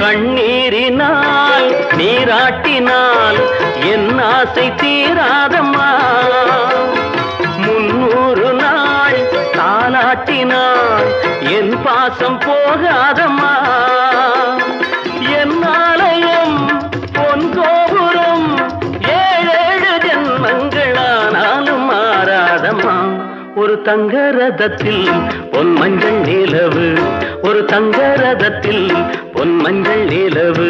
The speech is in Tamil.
கண்ணீரினால் நீராட்டினால் என் ஆசை தீராதம்மா. 300 நாள் தாலாட்டினால் என் பாசம் போகாதம்மா. என் ஆலயம் பொன் கோபுரம் 7 ஜென்மங்களானாலும் மாறாதம்மா. ஒரு தங்க ரதத்தில் பொன் மஞ்சள் நிலவு, ஒரு தங்க ரதத்தில் பொன் மஞ்சள் நிலவு.